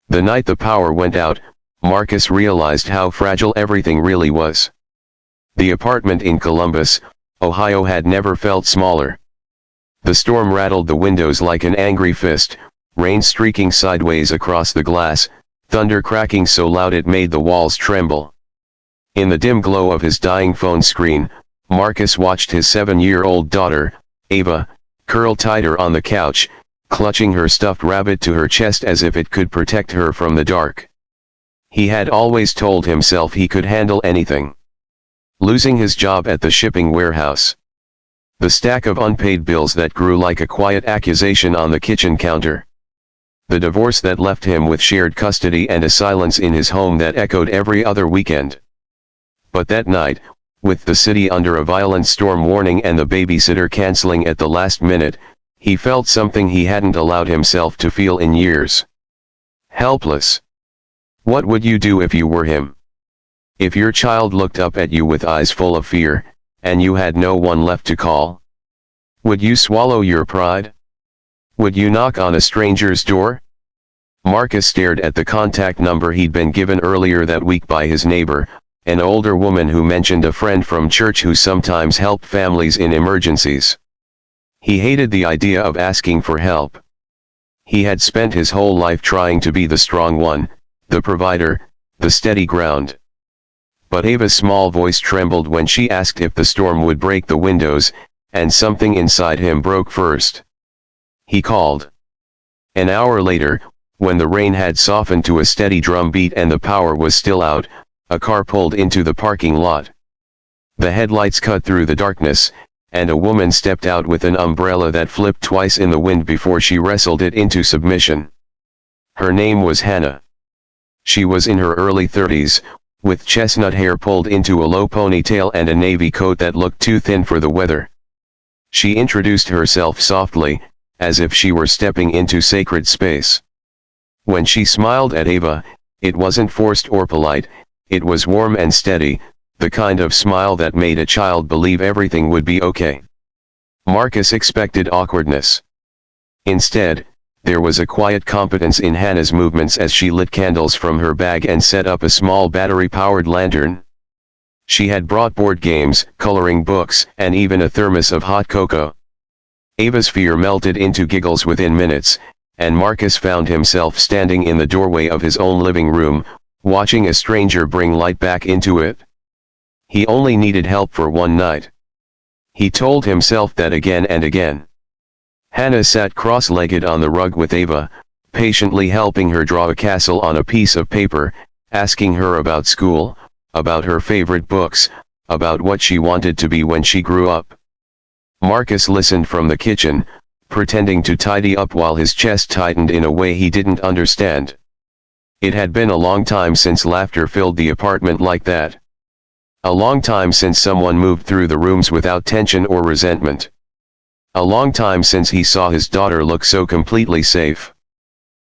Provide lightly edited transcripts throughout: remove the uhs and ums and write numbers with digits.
The night the power went out, Marcus realized how fragile everything really was. The apartment in Columbus, Ohio had never felt smaller. The storm rattled the windows like an angry fist, rain streaking sideways across the glass, thunder cracking so loud it made the walls tremble. In the dim glow of his dying phone screen, Marcus watched his 7-year-old daughter, Ava, curl tighter on the couch, clutching her stuffed rabbit to her chest as if it could protect her from the dark. He had always told himself he could handle anything. Losing his job at the shipping warehouse. The stack of unpaid bills that grew like a quiet accusation on the kitchen counter. The divorce that left him with shared custody and a silence in his home that echoed every other weekend. But that night, with the city under a violent storm warning and the babysitter canceling at the last minute, he felt something he hadn't allowed himself to feel in years. Helpless. What would you do if you were him? If your child looked up at you with eyes full of fear, and you had no one left to call? Would you swallow your pride? Would you knock on a stranger's door? Marcus stared at the contact number he'd been given earlier that week by his neighbor, an older woman who mentioned a friend from church who sometimes helped families in emergencies. He hated the idea of asking for help. He had spent his whole life trying to be the strong one, the provider, the steady ground. But Ava's small voice trembled when she asked if the storm would break the windows, and something inside him broke first. He called. An hour later, when the rain had softened to a steady drum beat and the power was still out, a car pulled into the parking lot. The headlights cut through the darkness, and a woman stepped out with an umbrella that flipped twice in the wind before she wrestled it into submission. Her name was Hannah. She was in her early 30s, with chestnut hair pulled into a low ponytail and a navy coat that looked too thin for the weather. She introduced herself softly, as if she were stepping into sacred space. When she smiled at Ava, it wasn't forced or polite, it was warm and steady, the kind of smile that made a child believe everything would be okay. Marcus expected awkwardness. Instead, there was a quiet competence in Hannah's movements as she lit candles from her bag and set up a small battery-powered lantern. She had brought board games, coloring books, and even a thermos of hot cocoa. Ava's fear melted into giggles within minutes, and Marcus found himself standing in the doorway of his own living room, watching a stranger bring light back into it. He only needed help for one night. He told himself that again and again. Hannah sat cross-legged on the rug with Ava, patiently helping her draw a castle on a piece of paper, asking her about school, about her favorite books, about what she wanted to be when she grew up. Marcus listened from the kitchen, pretending to tidy up while his chest tightened in a way he didn't understand. It had been a long time since laughter filled the apartment like that. A long time since someone moved through the rooms without tension or resentment. A long time since he saw his daughter look so completely safe.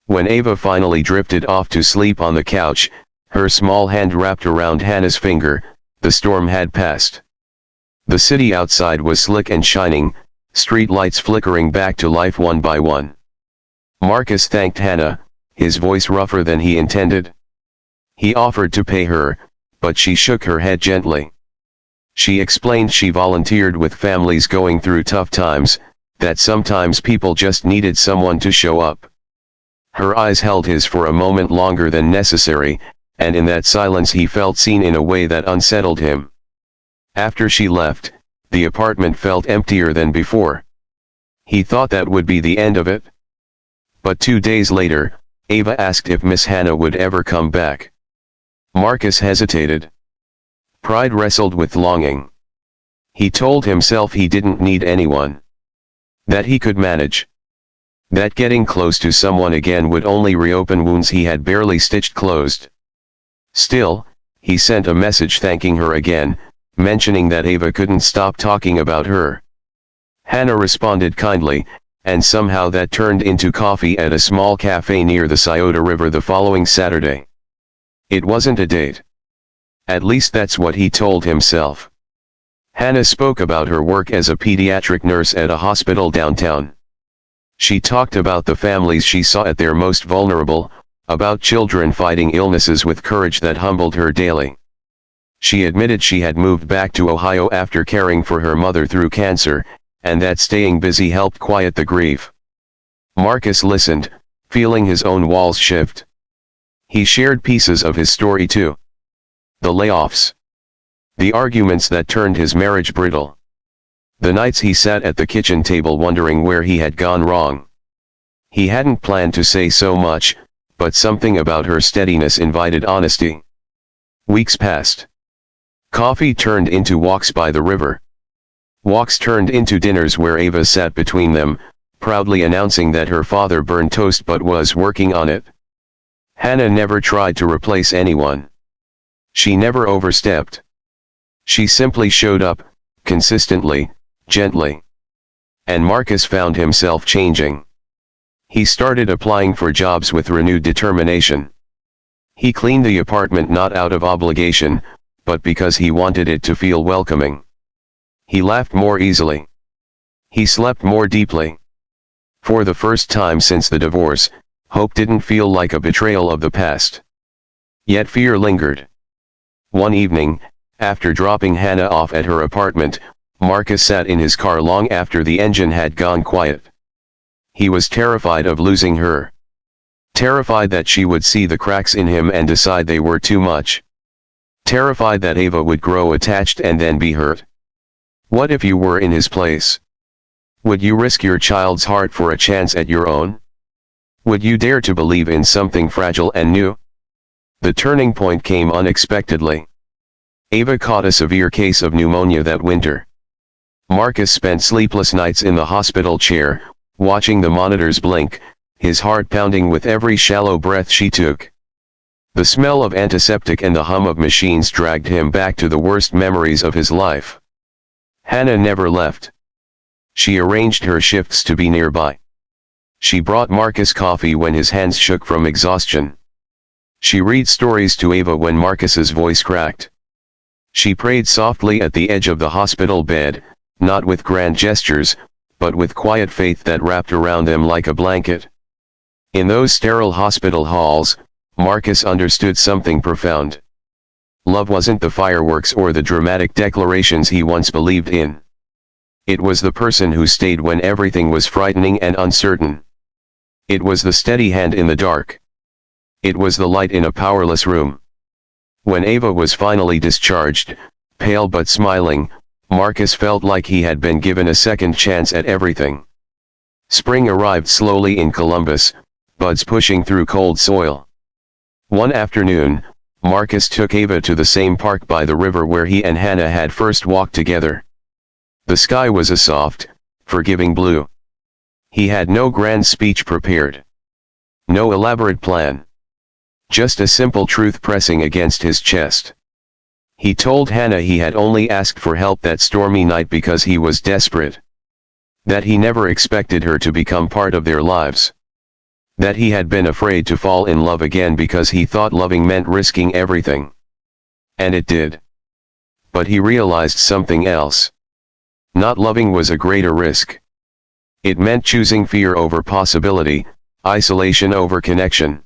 When Ava finally drifted off to sleep on the couch, her small hand wrapped around Hannah's finger, the storm had passed. The city outside was slick and shining, street lights flickering back to life one by one. Marcus thanked Hannah, his voice rougher than he intended. He offered to pay her, but she shook her head gently. She explained she volunteered with families going through tough times, that sometimes people just needed someone to show up. Her eyes held his for a moment longer than necessary, and in that silence he felt seen in a way that unsettled him. After she left, the apartment felt emptier than before. He thought that would be the end of it. But 2 days later, Ava asked if Miss Hannah would ever come back. Marcus hesitated. Pride wrestled with longing. He told himself he didn't need anyone. That he could manage. That getting close to someone again would only reopen wounds he had barely stitched closed. Still, he sent a message thanking her again, mentioning that Ava couldn't stop talking about her. Hannah responded kindly, and somehow that turned into coffee at a small cafe near the Scioto River the following Saturday. It wasn't a date. At least that's what he told himself. Hannah spoke about her work as a pediatric nurse at a hospital downtown. She talked about the families she saw at their most vulnerable, About children fighting illnesses with courage that humbled her daily. She admitted she had moved back to Ohio after caring for her mother through cancer, and that staying busy helped quiet the grief. Marcus listened, feeling his own walls shift. He shared pieces of his story too. The layoffs. The arguments that turned his marriage brittle. The nights he sat at the kitchen table wondering where he had gone wrong. He hadn't planned to say so much, but something about her steadiness invited honesty. Weeks passed. Coffee turned into walks by the river. Walks turned into dinners where Ava sat between them, proudly announcing that her father burned toast but was working on it. Hannah never tried to replace anyone. She never overstepped. She simply showed up, consistently, gently. And Marcus found himself changing. He started applying for jobs with renewed determination. He cleaned the apartment not out of obligation, but because he wanted it to feel welcoming. He laughed more easily. He slept more deeply. For the first time since the divorce, hope didn't feel like a betrayal of the past. Yet fear lingered. One evening, after dropping Hannah off at her apartment, Marcus sat in his car long after the engine had gone quiet. He was terrified of losing her. Terrified that she would see the cracks in him and decide they were too much. Terrified that Ava would grow attached and then be hurt. What if you were in his place? Would you risk your child's heart for a chance at your own? Would you dare to believe in something fragile and new? The turning point came unexpectedly. Ava caught a severe case of pneumonia that winter. Marcus spent sleepless nights in the hospital chair, watching the monitors blink, his heart pounding with every shallow breath she took. The smell of antiseptic and the hum of machines dragged him back to the worst memories of his life. Hannah never left. She arranged her shifts to be nearby. She brought Marcus coffee when his hands shook from exhaustion. She read stories to Ava when Marcus's voice cracked. She prayed softly at the edge of the hospital bed, not with grand gestures, but with quiet faith that wrapped around them like a blanket. In those sterile hospital halls, Marcus understood something profound. Love wasn't the fireworks or the dramatic declarations he once believed in. It was the person who stayed when everything was frightening and uncertain. It was the steady hand in the dark. It was the light in a powerless room. When Ava was finally discharged, pale but smiling, Marcus felt like he had been given a second chance at everything. Spring arrived slowly in Columbus, buds pushing through cold soil. One afternoon, Marcus took Ava to the same park by the river where he and Hannah had first walked together. The sky was a soft, forgiving blue. He had no grand speech prepared. No elaborate plan. Just a simple truth pressing against his chest. He told Hannah he had only asked for help that stormy night because he was desperate. That he never expected her to become part of their lives. That he had been afraid to fall in love again because he thought loving meant risking everything. And it did. But he realized something else. Not loving was a greater risk. It meant choosing fear over possibility, isolation over connection.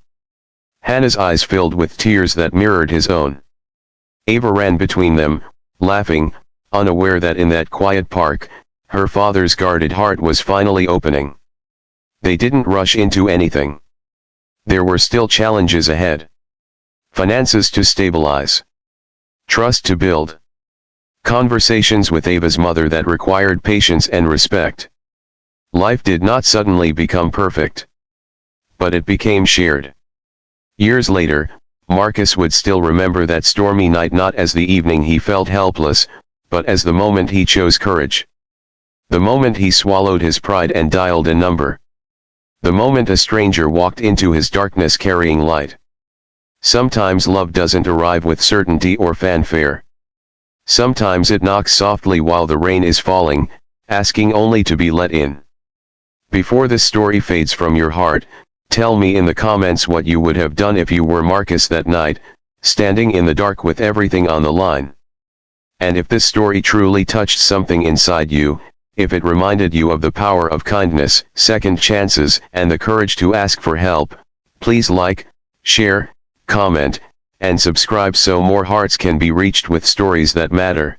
Hannah's eyes filled with tears that mirrored his own. Ava ran between them, laughing, unaware that in that quiet park, her father's guarded heart was finally opening. They didn't rush into anything. There were still challenges ahead. Finances to stabilize. Trust to build. Conversations with Ava's mother that required patience and respect. Life did not suddenly become perfect. But it became shared. Years later, Marcus would still remember that stormy night not as the evening he felt helpless, but as the moment he chose courage. The moment he swallowed his pride and dialed a number. The moment a stranger walked into his darkness carrying light. Sometimes love doesn't arrive with certainty or fanfare. Sometimes it knocks softly while the rain is falling, asking only to be let in. Before this story fades from your heart, tell me in the comments what you would have done if you were Marcus that night, standing in the dark with everything on the line. And if this story truly touched something inside you, if it reminded you of the power of kindness, second chances, and the courage to ask for help, please like, Share, comment, and subscribe so more hearts can be reached with stories that matter.